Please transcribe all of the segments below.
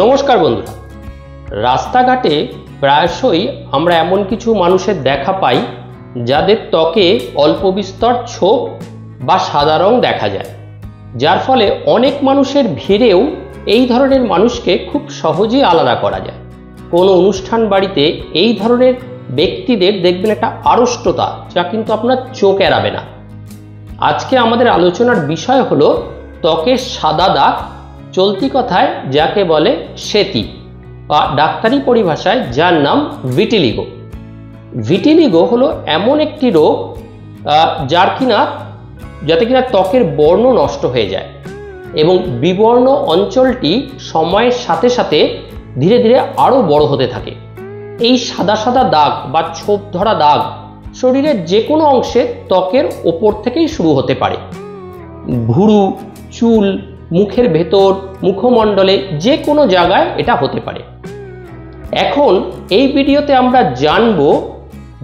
নমস্কার বন্ধুরা, রাস্তাঘাটে প্রায়শই আমরা এমন কিছু মানুষের দেখা পাই যাদের ত্বকে অল্প বিস্তর ছোপ বা সাদা রং দেখা যায়, যার ফলে অনেক মানুষের ভিড়েও এই ধরনের মানুষকে খুব সহজেই আলাদা করা যায়। কোনো অনুষ্ঠান বাড়িতে এই ধরনের ব্যক্তিদের দেখবেন একটা আড়ষ্টতা, যা কিন্তু আপনার চোখ এড়াবে না। আজকে আমাদের আলোচনার বিষয় হলো ত্বকের সাদা দাগ, চলতি কথায় যাকে বলে সেতি বা ডাক্তারি পরিভাষায় যার নাম ভিটিলিগো। ভিটিলিগো হলো এমন একটি রোগ যাতে কিনা ত্বকের বর্ণ নষ্ট হয়ে যায় এবং বিবর্ণ অঞ্চলটি সময়ের সাথে সাথে ধীরে ধীরে আরও বড় হতে থাকে। এই সাদা সাদা দাগ বা ছোপ ধরা দাগ শরীরের যে কোনো অংশে ত্বকের ওপর থেকেই শুরু হতে পারে। ভুরু, চুল, মুখের ভেতর, মুখমণ্ডলে যে কোনো জায়গায় এটা হতে পারে। এখন এই ভিডিওতে আমরা জানব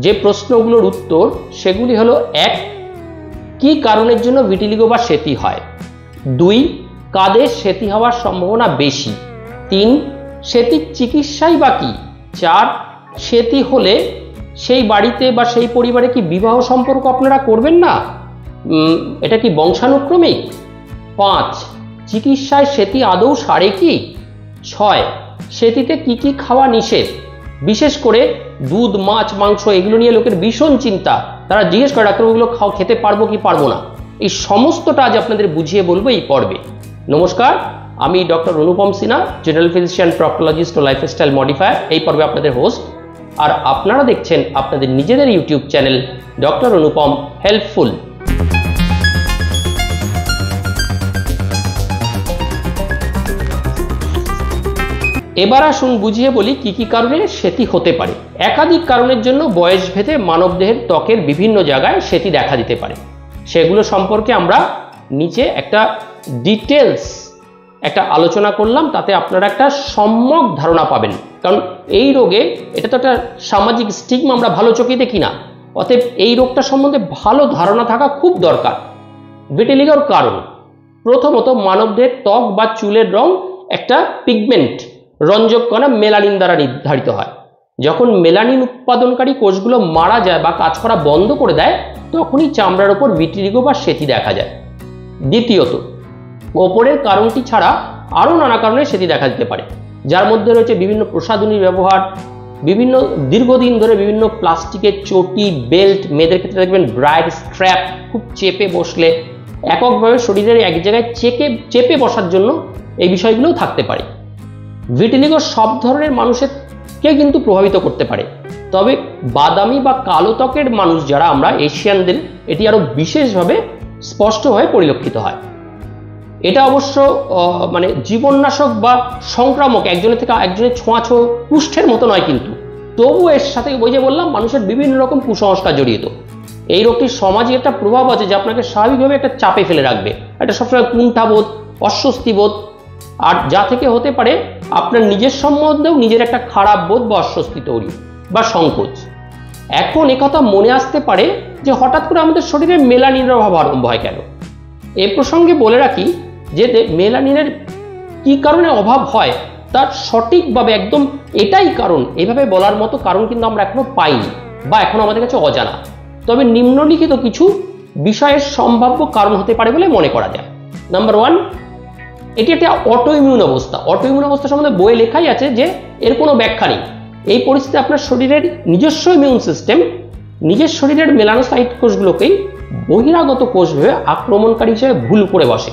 যে প্রশ্নগুলোর উত্তর, সেগুলি হলো: 1. কি কারণের জন্য ভিটিলিগো বা সেতি হয়? 2. কাদের সেতি হওয়ার সম্ভাবনা বেশি? 3. সেতির চিকিৎসাই বা কি? 4. সেতি হলে সেই বাড়িতে বা সেই পরিবারে কি বিবাহ সম্পর্ক আপনারা করবেন না? এটা কি বংশানুক্রমিক? 5. চিকিৎসায় সেতি আদৌ সারে কি? 6. সেতিতে কি কি খাওয়া নিষেধ? বিশেষ করে দুধ, মাছ, মাংস এগুলো নিয়ে লোকের ভীষণ চিন্তা। তারা জিজ্ঞেস করে, ডাক্তার ওগুলো খেতে পারবো কি পারবো না? এই সমস্তটা আজ আপনাদের বুঝিয়ে বলবো এই পর্বে। নমস্কার, আমি ডক্টর অনুপম সিনহা, জেনারেল ফিজিশিয়ান, প্রক্টোলজিস্ট ও লাইফস্টাইল মডিফায়ার। এই পর্বে আপনাদের হোস্ট, আর আপনারা দেখছেন আপনাদের নিজেদের ইউটিউব চ্যানেল ডক্টর অনুপম হেল্পফুল। এবার আসুন বুঝিয়ে বলি কি কি কারণে সেতি হতে পারে। একাধিক কারণের জন্য বয়স ভেদে মানবদেহের ত্বকের বিভিন্ন জায়গায় সেতি দেখা দিতে পারে। সেগুলো সম্পর্কে আমরা নিচে একটা ডিটেলস আলোচনা করলাম, তাতে আপনারা একটা সম্যক ধারণা পাবেন। কারণ এই রোগে, এটা তো একটা সামাজিক স্টিগমা, আমরা ভালো চোখে দেখি না, অতএব এই রোগটা সম্বন্ধে ভালো ধারণা থাকা খুব দরকার। ভিটিলিগোর কারণ: প্রথমত, মানবদেহের ত্বক বা চুলের রং একটা পিগমেন্ট, রঞ্জক কণা মেলানিন দ্বারা নির্ধারিত হয়। যখন মেলানিন উৎপাদনকারী কোষগুলো মারা যায় বা কাজ করা বন্ধ করে দেয়, তখনই চামড়ার ওপর ভিটিলিগো বা সেতি দেখা যায়। দ্বিতীয়ত, ওপরের কারণটি ছাড়া আরও নানা কারণে সেতি দেখা দিতে পারে, যার মধ্যে রয়েছে বিভিন্ন প্রসাধনীর ব্যবহার, বিভিন্ন দীর্ঘদিন ধরে বিভিন্ন প্লাস্টিকের চটি, বেল্ট, মেয়েদের ক্ষেত্রে দেখবেন ব্রাইড স্ট্র্যাপ খুব চেপে বসলে, এককভাবে শরীরের এক জায়গায় চেপে বসার জন্য এই বিষয়গুলোও থাকতে পারে। ভিটিলিগো সব ধরনের মানুষকে কিন্তু প্রভাবিত করতে পারে, তবে বাদামি বা কালো ত্বকের মানুষ যারা আমরা এশিয়ানদের, এটি আরো বিশেষভাবে স্পষ্টভাবে পরিলক্ষিত হয়। এটা অবশ্য জীবননাশক বা সংক্রামক, একজনের থেকে একজনের ছোঁয়াছো কুষ্ঠের মতো নয়, কিন্তু তবু এর সাথে ওই যে বললাম, মানুষের বিভিন্ন রকম কুসংস্কার জড়িত। এই রোগটির সমাজে একটা প্রভাব আছে যা আপনাকে স্বাভাবিকভাবে একটা চাপে ফেলে রাখবে, একটা সবসময় কুণ্ঠাবোধ, অস্বস্তিবোধ, আর যা থেকে হতে পারে আপনার নিজের সম্বন্ধেও নিজের একটা খারাপ বোধ বা অস্বস্তি তৈরি বা সংকোচ। এখন একথা মনে আসতে পারে যে হঠাৎ করে আমাদের শরীরে মেলানিনের অভাব আরম্ভ হয় কেন? এ প্রসঙ্গে বলে রাখি যে মেলানিনের কি কারণে অভাব হয় তার সঠিকভাবে একদম এটাই কারণ, এভাবে বলার মতো কারণ কিন্তু আমরা এখনো পাইনি বা এখনো আমাদের কাছে অজানা। তবে নিম্নলিখিত কিছু বিষয়ের সম্ভাব্য কারণ হতে পারে বলে মনে করা যায়। নাম্বার 1, এটি একটা অটোইমিউন অবস্থা। অটোইমিউন অবস্থা সম্বন্ধে বইয়ে লেখাই আছে যে এর কোনো ব্যাখ্যা নেই। এই পরিস্থিতি আপনার শরীরের নিজস্ব ইমিউন সিস্টেম নিজের শরীরের মেলানোসাইট কোষগুলোকেই বহিরাগত কোষ ভেবে আক্রমণকারী হিসেবে ভুল করে বসে।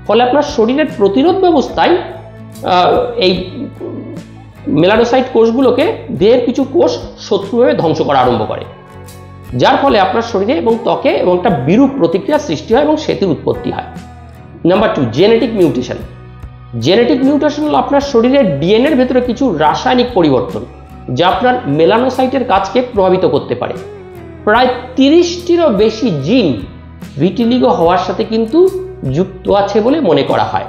ফলে আপনার শরীরের প্রতিরোধ ব্যবস্থায় এই মেলানোসাইট কোষগুলোকে দেহের কিছু কোষ শত্রুভাবে ধ্বংস করা আরম্ভ করে, যার ফলে আপনার শরীরে এবং ত্বকে এবং একটা বিরূপ প্রতিক্রিয়া সৃষ্টি হয় এবং সেতির উৎপত্তি হয়। Number 2, genetic mutation. Genetic mutation হল আপনার শরীরের ডিএনএর ভেতরে কিছু রাসায়নিক পরিবর্তন, যা আপনার মেলানোসাইটের কাজকে প্রভাবিত করতে পারে। প্রায় 30টিরও বেশি জিন ভিটিলিগো হওয়ার সাথে কিন্তু যুক্ত আছে বলে মনে করা হয়,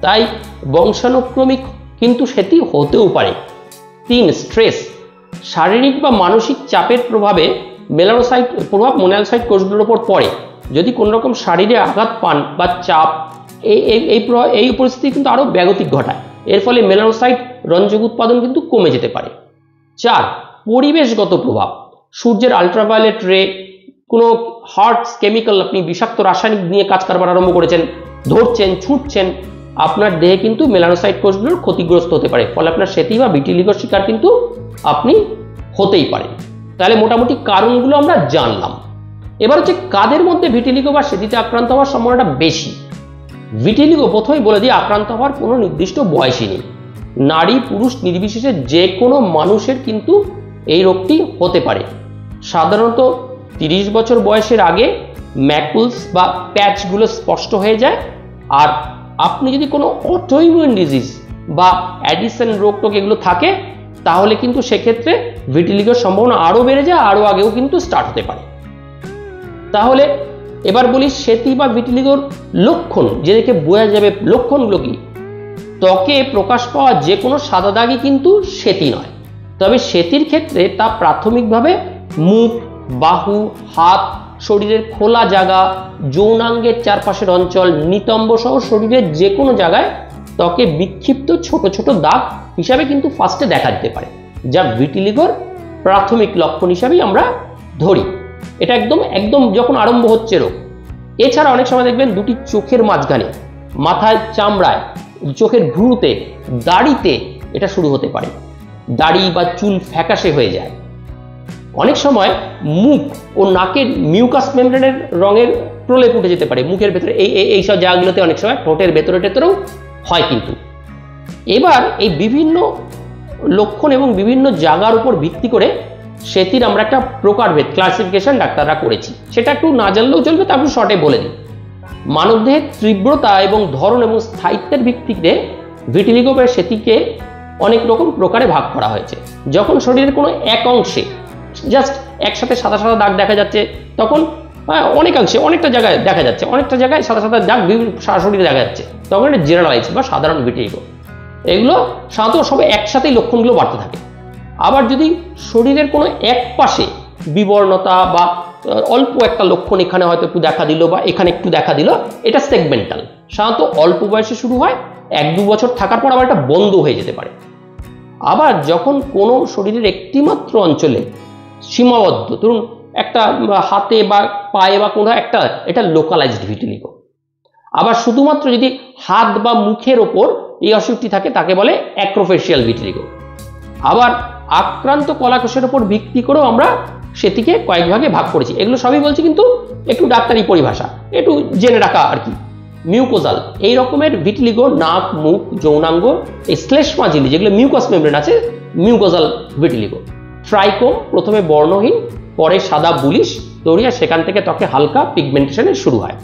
তাই বংশানুক্রমিক কিন্তু সেটি হতেও পারে। 3, স্ট্রেস। শারীরিক বা মানসিক চাপের প্রভাবে মেলানোসাইট কোষগুলোর উপর পড়ে। যদি কোনো রকম শারীরে আঘাত পান বা চাপ, এই পরিস্থিতি কিন্তু আরও ব্যাগতিক ঘটায় এর ফলে মেলানোসাইট রঞ্জক উৎপাদন কিন্তু কমে যেতে পারে। 4, পরিবেশগত প্রভাব। সূর্যের আলট্রাভায়োলেট রে, কোনো হার্টস কেমিক্যাল, আপনি বিষাক্ত রাসায়নিক নিয়ে কাজ কারবার আরম্ভ করেছেন, ধরছেন, ছুঁটছেন, আপনার দেহে কিন্তু মেলানোসাইট কোষগুলোর ক্ষতিগ্রস্ত হতে পারে, ফলে আপনার সেতি বা ভিটিলিগোর শিকার কিন্তু আপনি হতেই পারেন। তাহলে মোটামুটি কারণগুলো আমরা জানলাম। এবার হচ্ছে কাদের মধ্যে ভিটিলিগো বা সেতিতে আক্রান্ত হওয়ার সম্ভাবনাটা বেশি। ভিটিলিগো প্রথমেই বলে দিয়ে আক্রান্ত হওয়ার কোনো নির্দিষ্ট বয়সই নেই, নারী পুরুষ নির্বিশেষে যে কোনো মানুষের কিন্তু এই রোগটি হতে পারে। সাধারণত 30 বছর বয়সের আগে ম্যাকুলস বা প্যাচগুলো স্পষ্ট হয়ে যায়। আর আপনি যদি কোনো অটোইমিউন ডিজিজ বা অ্যাডিসন রোগ টোগ এগুলো থাকে, তাহলে কিন্তু সেক্ষেত্রে ভিটিলিগোর সম্ভাবনা আরও বেড়ে যায়, আরও আগেও কিন্তু স্টার্ট হতে পারে। তাহলে এবার বলি সেতি বা ভিটিলিগোর লক্ষণ, যে দেখে বোঝা যাবে লক্ষণগুলো কি। ত্বকে প্রকাশ পাওয়া যে কোনো সাদা দাগই কিন্তু সেতি নয়, তবে সেতির ক্ষেত্রে তা প্রাথমিকভাবে মুখ, বাহু, হাত, শরীরের খোলা জায়গা, যৌনাঙ্গের চারপাশের অঞ্চল, নিতম্ব সহ শরীরের যে কোনো জায়গায় ত্বকে বিক্ষিপ্ত ছোট ছোট দাগ হিসাবে কিন্তু ফার্স্টে দেখা দিতে পারে, যা ভিটিলিগোর প্রাথমিক লক্ষণ হিসাবেই আমরা ধরি। এটা একদম যখন আরম্ভ হচ্ছে রোগ। এছাড়া অনেক সময় দেখবেন দুটি চোখের মাঝখানে, মাথার চামড়ায়, চোখের ভ্রুতে, দাড়িতে এটা শুরু হতে পারে। দাড়ি বা চুল ফ্যাকাশে হয়ে যায়। অনেক সময় মুখ ও নাকের মিউকাস মেমব্রেনের রঙের প্রলেপ উঠে যেতে পারে মুখের ভেতরে, এইসব জায়গাগুলোতে অনেক সময় ঠোঁটের ভেতরেও হয় কিন্তু। এবার এই বিভিন্ন লক্ষণ এবং বিভিন্ন জায়গার উপর ভিত্তি করে সেতির আমরা একটা প্রকারভেদ ক্লাসিফিকেশন ডাক্তাররা করেছি, সেটা একটু না জানলেও চলবে, তা একটু শর্টে বলে দিই। মানবদেহের তীব্রতা এবং ধরন এবং স্থায়িত্বের ভিত্তিতে ভিটিলিগো বা সেতিকে অনেক রকম প্রকারে ভাগ করা হয়েছে। যখন শরীরের কোনো এক অংশে জাস্ট একসাথে সাদা সাদা দাগ দেখা যাচ্ছে, তখন অনেকাংশে অনেকটা জায়গায় দেখা যাচ্ছে, অনেকটা জায়গায় সাদা সাদা দাগ সারা শরীরে দেখা যাচ্ছে, তখন এটা জেনারেলাইজ বা সাধারণ ভিটিলিগো। এগুলো সাধারণত সব একসাথেই লক্ষণগুলো বাড়তে থাকে। আবার যদি শরীরের কোনো এক পাশে বিবর্ণতা বা অল্প একটা লক্ষণ এখানে হয়তো একটু দেখা দিল বা এখানে একটু দেখা দিল, এটা সেগমেন্টাল, সাধারণত অল্প বয়সে শুরু হয়, 1-2 বছর থাকার পর আবার এটা বন্ধ হয়ে যেতে পারে। আবার যখন কোনো শরীরের একটিমাত্র অঞ্চলে সীমাবদ্ধ, ধরুন একটা হাতে বা পায়ে বা কোনো একটা, এটা লোকালাইজড ভিটিলিগো। আবার শুধুমাত্র যদি হাত বা মুখের ওপর এই অসুখটি থাকে, তাকে বলে অ্যাক্রোফেশিয়াল ভিটিলিগো। আবার আক্রান্ত কলাকোষের উপর ভিত্তি করেও আমরা সেটিকে কয়েক ভাগে ভাগ করেছি। এগুলো সবই বলছি কিন্তু একটু ডাক্তারি পরিভাষা, একটু জেনে রাখা আর কি। মিউকোজাল এই রকমের ভিটিলিগো, নাক, মুখ, যৌনাঙ্গ, এই শ্লেষ্মা ঝিল্লি যেগুলো মিউকাস মেমব্রেন আছে, মিউকোজাল ভিটিলিগো। ট্রাইকোম প্রথমে বর্ণহীন, পরে সাদা বুলিশ তৈরি হয়, সেখান থেকে ত্বকে হালকা পিগমেন্টেশনের শুরু হয়।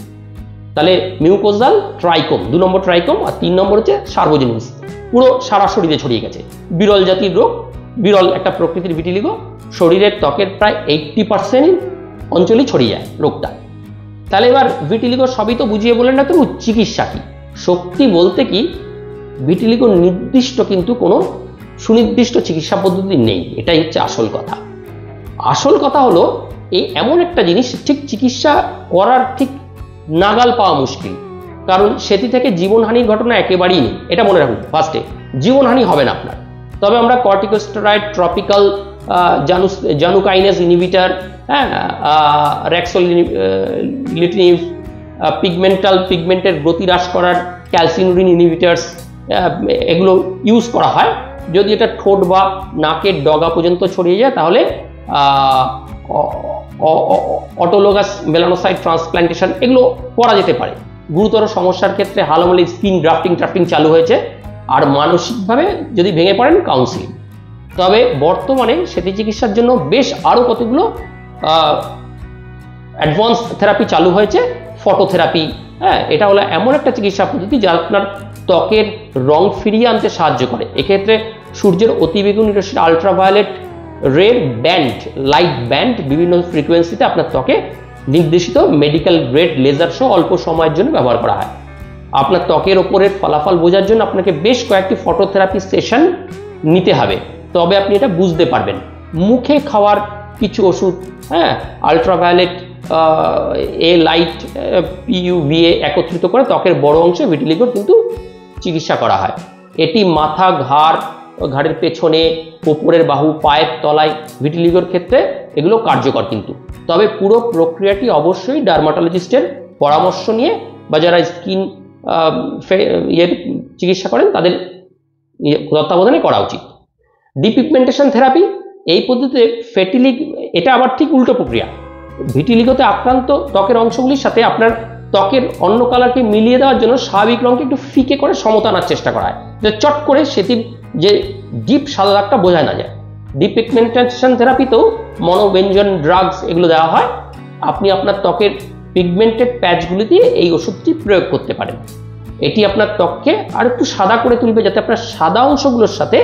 তাহলে মিউকোজাল, ট্রাইকোম 2 নম্বর ট্রাইকোম, আর 3 নম্বর হচ্ছে সার্বোজেনিস, পুরো সারা শরীরে ছড়িয়ে গেছে। বিরল জাতির রোগ, বিরল একটা প্রকৃতির ভিটিলিগো, শরীরের ত্বকের প্রায় 80% অঞ্চলেই ছড়িয়ে যায় রোগটা। তাহলে এবার ভিটিলিগো সবই তো বুঝিয়ে বলেন না, তো চিকিৎসা কি? শক্তি বলতে কি, ভিটিলিগো নির্দিষ্ট কিন্তু কোনো সুনির্দিষ্ট চিকিৎসা পদ্ধতি নেই, এটাই হচ্ছে আসল কথা। আসল কথা হলো এই এমন একটা জিনিস, ঠিক চিকিৎসা করার ঠিক নাগাল পাওয়া মুশকিল, কারণ সেটি থেকে জীবনহানির ঘটনা একেবারেই নেই, এটা মনে রাখুন ফার্স্টে, জীবনহানি হবে না আপনার। তবে আমরা কর্টিকোস্টেরয়েড, ট্রপিক্যাল জানুকাইনেজ ইনহিবিটর, র্যাক্সোলিটিনিভ, পিগমেন্টের গতি হ্রাস করার ক্যালসিনুরিন ইনহিবিটার্স, এগুলো ইউজ করা হয়। যদি এটা ঠোঁট বা নাকের ডগা পর্যন্ত ছড়িয়ে যায়, তাহলে অটোলোগাস মেলানোসাইট ট্রান্সপ্ল্যান্টেশন এগুলো করা যেতে পারে। গুরুতর সমস্যার ক্ষেত্রে হালমলি স্কিন ড্রাফটিং চালু হয়েছে। আর মানসিকভাবে যদি ভেঙে পড়েন, কাউন্সিলিং। তবে বর্তমানে সেটি চিকিৎসার জন্য বেশ আরও কতগুলো অ্যাডভান্স থেরাপি চালু হয়েছে। ফটোথেরাপি, এটা হলো এমন একটা চিকিৎসা পদ্ধতি যা আপনার ত্বকের রং ফিরিয়ে আনতে সাহায্য করে। এক্ষেত্রে সূর্যের অতিবেগুনি রশ্মির ultraviolet red band, light band বিভিন্ন ফ্রিকোয়েন্সিতে আপনার ত্বকে নির্দেশিত মেডিকেল গ্রেড লেজার সহ অল্প সময়ের জন্য ব্যবহার করা হয়। আপনার ত্বকের ওপরের ফলাফল বোঝার জন্য আপনাকে বেশ কয়েকটি ফটোথেরাপি সেশন নিতে হবে, তবে আপনি এটা বুঝতে পারবেন। মুখে খাওয়ার কিছু ওষুধ, আলট্রাভায়োলেট, লাইট, PUVA একত্রিত করে ত্বকের বড় অংশে ভিটিলিগোর কিন্তু চিকিৎসা করা হয়। এটি মাথা, ঘাড়ের পেছনে, উপরের বাহু, পায়ের তলায় ভিটিলিগোর ক্ষেত্রে এগুলো কার্যকর কিন্তু। তবে পুরো প্রক্রিয়াটি অবশ্যই ডার্মাটোলজিস্টের পরামর্শ নিয়ে বা যারা স্কিন চিকিৎসা করেন তাদের তত্ত্বাবধানে করা উচিত। ডিপিগমেন্টেশন থেরাপি, এই পদ্ধতিতে এটা আবার ঠিক উল্টো প্রক্রিয়া। ভিটিলিগোতে আক্রান্ত ত্বকের অংশগুলির সাথে আপনার ত্বকের অন্য কালারকে মিলিয়ে দেওয়ার জন্য স্বাভাবিক রঙকে একটু ফিকে করে সমতা আনার চেষ্টা করা হয়, যে চট করে সেটির যে ডিপ সাদা দাগটা বোঝা না যায়। ডিপিগমেন্টেশন থেরাপিতেও মনোব্যঞ্জন ড্রাগস এগুলো দেওয়া হয়। আপনি আপনার ত্বকের পিগমেন্টেড প্যাচগুলি দিয়ে এই ওষুধটি প্রয়োগ করতে পারেন। এটি আপনার ত্বককে আর একটু সাদা করে তুলবে, যাতে আপনার সাদা অংশগুলোর সাথে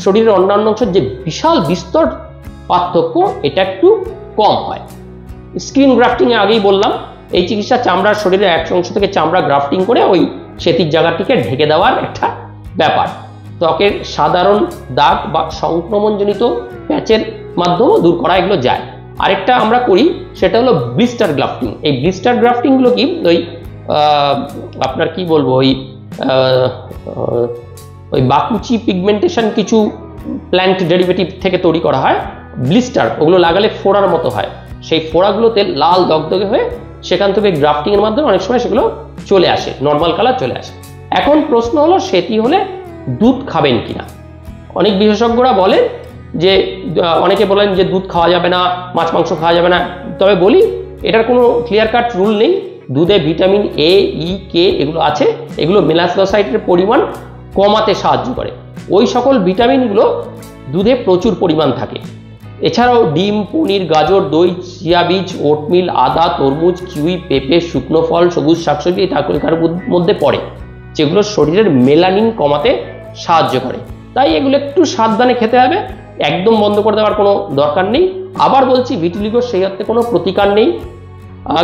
শরীরের অন্যান্য অংশের যে বিশাল বিস্তর পার্থক্য এটা একটু কম হয়। স্কিন গ্রাফটিং আগেই বললাম, এই চিকিৎসা চামড়ার শরীরের এক অংশ থেকে চামড়া গ্রাফটিং করে ওই সেটির জায়গাটিকে ঢেকে দেওয়ার একটা ব্যাপার। ত্বকের সাধারণ দাগ বা সংক্রমণজনিত প্যাচের মাধ্যমেও দূর করা এগুলো যায়। আরেকটা আমরা করি সেটা হলো ব্লিস্টার গ্রাফটিং। এই ব্লিস্টার গ্রাফটিংগুলো কি, ওই আপনার কি বলবো, ওই বাকুচি পিগমেন্টেশন কিছু প্ল্যান্ট ডেরিভেটিভ থেকে তৈরি করা হয় ব্লিস্টার, ওগুলো লাগালে ফোড়ার মতো হয়। সেই ফোড়াগুলোতে লাল দগদগে হয়ে সেখান থেকে গ্রাফটিং এর মাধ্যমে অনেক সময় সেগুলো চলে আসে, নর্মাল কালার চলে আসে। এখন প্রশ্ন হলো সেটি হলে দুধ খাবেন কিনা। অনেক বিশেষজ্ঞরা বলেন যে, অনেকে বলেন যে দুধ খাওয়া যাবে না, মাছ মাংস খাওয়া যাবে না। তবে বলি এটার কোনো ক্লিয়ার কাট রুল নেই। দুধে ভিটামিন এ, ই, কে এগুলো আছে, এগুলো মেলানোসাইটের পরিমাণ কমাতে সাহায্য করে। ওই সকল ভিটামিনগুলো দুধে প্রচুর পরিমাণ থাকে। এছাড়াও ডিম, পনির, গাজর, দই, চিয়া বীজ, ওটমিল, আদা, তরমুজ, কিউই, পেঁপে, শুকনো ফল, সবুজ শাকসবজি এই তালিকার মধ্যে পড়ে, যেগুলো শরীরের মেলানিন কমাতে সাহায্য করে। তাই এগুলো একটু সাবধানে খেতে হবে, একদম বন্ধ করে দেওয়ার কোনো দরকার নেই। আবার বলছি, ভিটিলিগোর সেই অর্থে কোনো প্রতিকার নেই,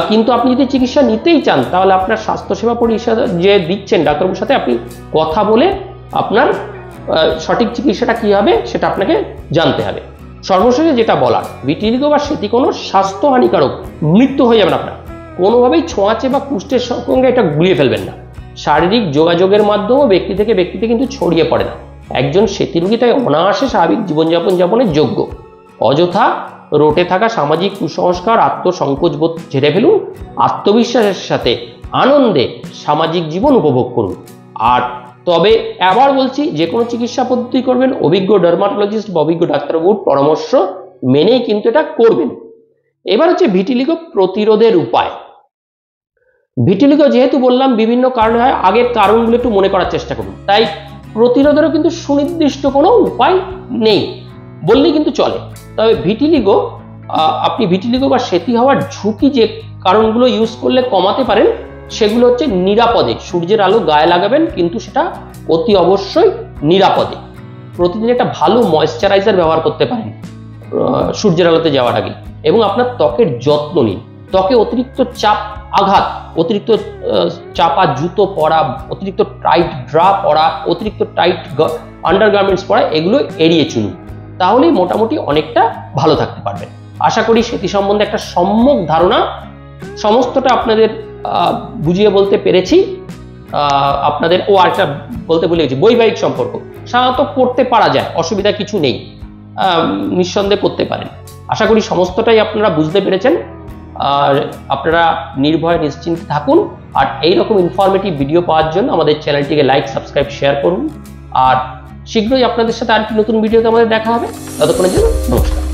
কিন্তু আপনি যদি চিকিৎসা নিতেই চান তাহলে আপনার স্বাস্থ্যসেবা পরিষেবা যে দিচ্ছেন ডাক্তারবাবুর সাথে আপনি কথা বলে আপনার সঠিক চিকিৎসাটা কী হবে সেটা আপনাকে জানতে হবে। সর্বশেষে যেটা বলার, ভিটিলিগো বা সেটি কোনো স্বাস্থ্য হানিকারক, মৃত্যু হয়ে যাবেন আপনার, কোনোভাবেই ছোঁয়াচে বা কুষ্ঠের সঙ্গে এটা গুলিয়ে ফেলবেন না। শারীরিক যোগাযোগের মাধ্যমেও ব্যক্তি থেকে ব্যক্তিতে কিন্তু ছড়িয়ে পড়ে না। একজন সেতী রোগী তাই অনায়াসে স্বাভাবিক জীবনযাপনের যোগ্য। অযথা রটে থাকা সামাজিক কুসংস্কার, আত্মসংকোচবোধ ঝেড়ে ফেলুন, আত্মবিশ্বাসের সাথে আনন্দে সামাজিক জীবন উপভোগ করুন। আর তবে আবার বলছি, যে কোনো চিকিৎসা পদ্ধতি করবেন অভিজ্ঞ ডার্মাটোলজিস্ট বা অভিজ্ঞ ডাক্তারবাবুর পরামর্শ মেনেই কিন্তু এটা করবেন। এবার হচ্ছে ভিটিলিগো প্রতিরোধের উপায়। ভিটিলিগো যেহেতু বললাম বিভিন্ন কারণে হয়, আগের কারণগুলো একটু মনে করার চেষ্টা করুন। তাই প্রতিরোধেরও কিন্তু সুনির্দিষ্ট কোনো উপায় নেই বললেই কিন্তু চলে। তবে ভিটিলিগো, আপনি ভিটিলিগো বা সেতী হওয়ার ঝুঁকি যে কারণগুলো ইউজ করলে কমাতে পারেন সেগুলো হচ্ছে নিরাপদে সূর্যের আলো গায়ে লাগাবেন, কিন্তু সেটা অতি অবশ্যই নিরাপদে। প্রতিদিন একটা ভালো ময়েশ্চারাইজার ব্যবহার করতে পারেন সূর্যের আলোতে যাওয়ার আগে, এবং আপনার ত্বকের যত্ন নিন। ত্বকে অতিরিক্ত চাপ, আঘাত, অতিরিক্ত চাপা জুতো পরা, অতিরিক্ত টাইট ড্রা পরা, অতিরিক্ত টাইট আন্ডারগার্মেন্টস পরা এগুলো এড়িয়ে চলুন, তাহলেই মোটামুটি অনেকটা ভালো থাকতে পারবেন। আশা করি সেটি সম্বন্ধে একটা সম্যক ধারণা সমস্তটা আপনাদের বুঝিয়ে বলতে পেরেছি। আপনাদের আরেকটা বলতে ভুলে গেছি, বৈবাহিক সম্পর্ক সাধারণত করতে পারা যায়, অসুবিধা কিছু নেই, নিঃসন্দেহে করতে পারেন। আশা করি সমস্তটাই আপনারা বুঝতে পেরেছেন। আর আপনারা নির্ভয়ে নিশ্চিন্তে থাকুন। আর এইরকম ইনফরমেটিভ ভিডিও পাওয়ার জন্য আমাদের চ্যানেলটিকে লাইক, সাবস্ক্রাইব, শেয়ার করুন। আর শীঘ্রই আপনাদের সাথে আরেকটি নতুন ভিডিওতে আমাদের দেখা হবে। ততক্ষণের জন্য নমস্কার।